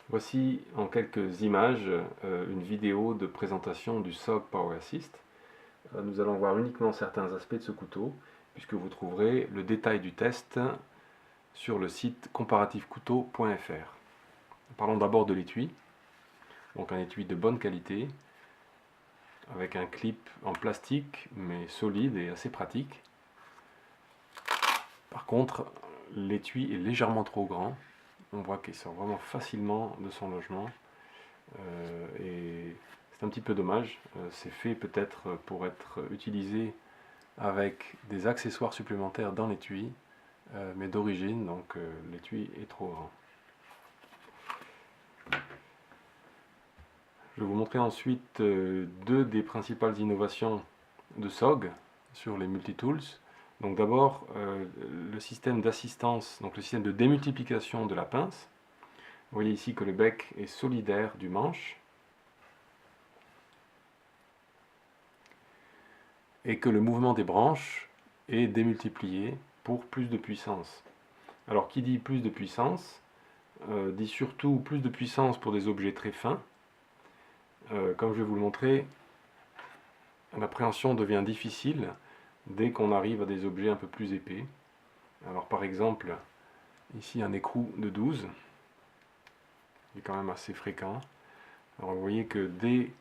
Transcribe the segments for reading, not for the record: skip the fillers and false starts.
Voici en quelques images une vidéo de présentation du SOG Power Assist. Nous allons voir uniquement certains aspects de ce couteau, puisque vous trouverez le détail du test sur le site comparatifcouteau.fr. Parlons d'abord de l'étui. Donc un étui de bonne qualité, avec un clip en plastique, mais solide et assez pratique. Par contre, l'étui est légèrement trop grand. On voit qu'il sort vraiment facilement de son logement. Et c'est un petit peu dommage. C'est fait peut-être pour être utilisé avec des accessoires supplémentaires dans l'étui, mais d'origine, donc l'étui est trop grand. Je vais vous montrer ensuite deux des principales innovations de SOG sur les multitools. Donc d'abord le système d'assistance, donc le système de démultiplication de la pince. Vous voyez ici que le bec est solidaire du manche et que le mouvement des branches est démultiplié pour plus de puissance. Alors qui dit plus de puissance dit surtout plus de puissance pour des objets très fins. Comme je vais vous le montrer, l'appréhension devient difficile dès qu'on arrive à des objets un peu plus épais. Alors par exemple, ici un écrou de 12, qui est quand même assez fréquent. Alors vous voyez que dès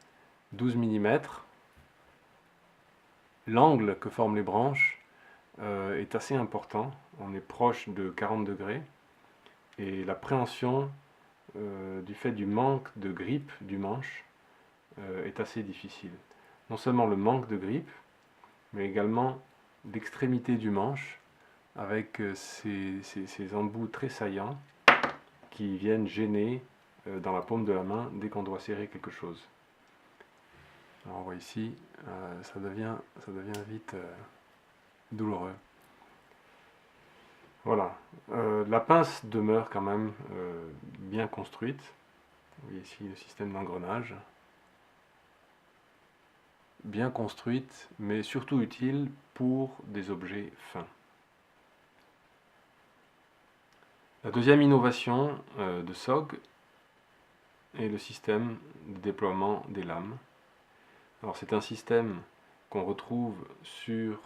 12 mm, l'angle que forment les branches est assez important. On est proche de 40 degrés. Et l'appréhension du fait du manque de grippe du manche est assez difficile. Non seulement le manque de grippe, mais également l'extrémité du manche avec ces embouts très saillants qui viennent gêner dans la paume de la main dès qu'on doit serrer quelque chose. Alors on voit ici, ça devient vite douloureux. Voilà, la pince demeure quand même bien construite. Vous voyez ici le système d'engrenage. Bien construite, mais surtout utile pour des objets fins. La deuxième innovation de SOG est le système de déploiement des lames. Alors c'est un système qu'on retrouve sur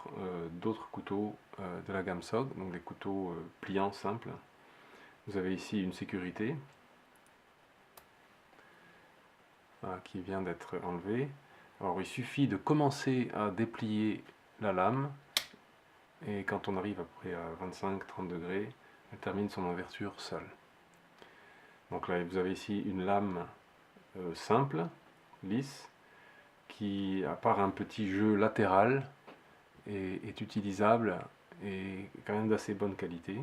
d'autres couteaux de la gamme SOG, donc des couteaux pliants simples. Vous avez ici une sécurité qui vient d'être enlevée. Alors il suffit de commencer à déplier la lame et quand on arrive après à 25-30 degrés, elle termine son ouverture seule. Donc là vous avez ici une lame simple, lisse, qui, à part un petit jeu latéral, est utilisable et quand même d'assez bonne qualité.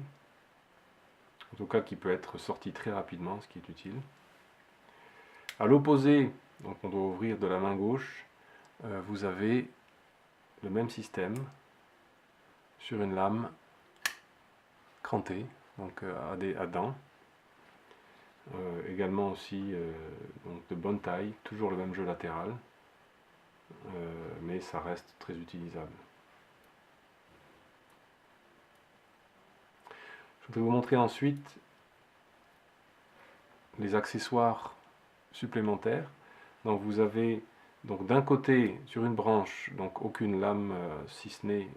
En tout cas qui peut être sorti très rapidement, ce qui est utile. À l'opposé, donc on doit ouvrir de la main gauche, vous avez le même système sur une lame crantée, donc à dents. Également aussi donc de bonne taille, toujours le même jeu latéral, mais ça reste très utilisable. Je vais vous montrer ensuite les accessoires supplémentaires. Donc vous avez donc d'un côté sur une branche donc aucune lame si ce n'est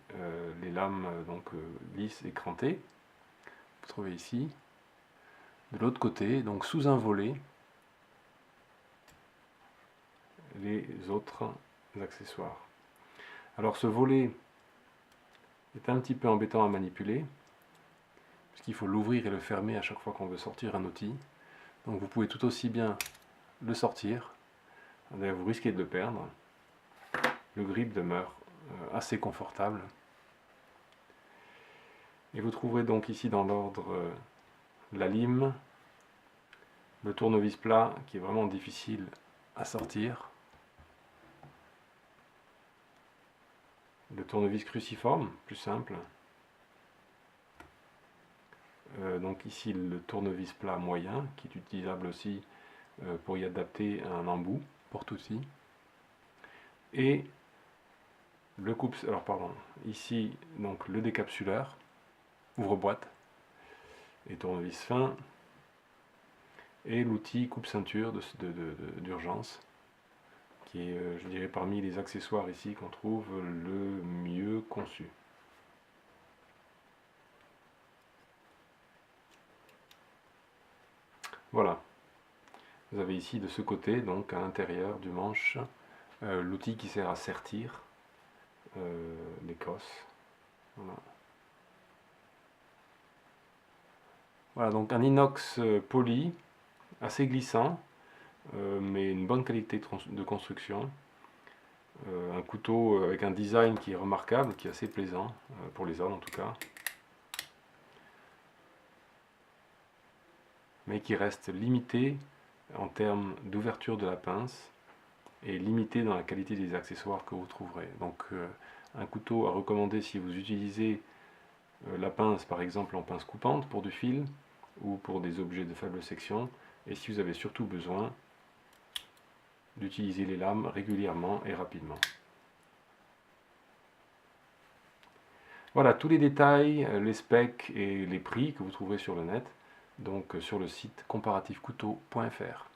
les lames lisses et crantées. Vous trouvez ici. De l'autre côté, donc sous un volet, les autres accessoires. Alors ce volet est un petit peu embêtant à manipuler, puisqu'il faut l'ouvrir et le fermer à chaque fois qu'on veut sortir un outil. Donc vous pouvez tout aussi bien le sortir, vous risquez de le perdre. Le grip demeure assez confortable. Et vous trouverez donc ici dans l'ordre la lime, le tournevis plat qui est vraiment difficile à sortir, le tournevis cruciforme, plus simple, donc ici le tournevis plat moyen qui est utilisable aussi pour y adapter un embout, porte-outil, et le ici donc le décapsuleur, ouvre-boîte et tournevis fin, et l'outil coupe-ceinture d'urgence, qui est, je dirais, parmi les accessoires ici qu'on trouve le mieux conçu. Voilà. Vous avez ici de ce côté, donc à l'intérieur du manche, l'outil qui sert à sertir l'écosse. Voilà. Voilà, donc un inox poli, assez glissant, mais une bonne qualité de construction. Un couteau avec un design qui est remarquable, qui est assez plaisant, pour les hommes en tout cas. Mais qui reste limité en termes d'ouverture de la pince et limité dans la qualité des accessoires que vous trouverez. Donc un couteau à recommander si vous utilisez la pince par exemple en pince coupante pour du fil ou pour des objets de faible section, et si vous avez surtout besoin d'utiliser les lames régulièrement et rapidement. Voilà tous les détails, les specs et les prix que vous trouverez sur le net, donc sur le site comparatifcouteau.fr.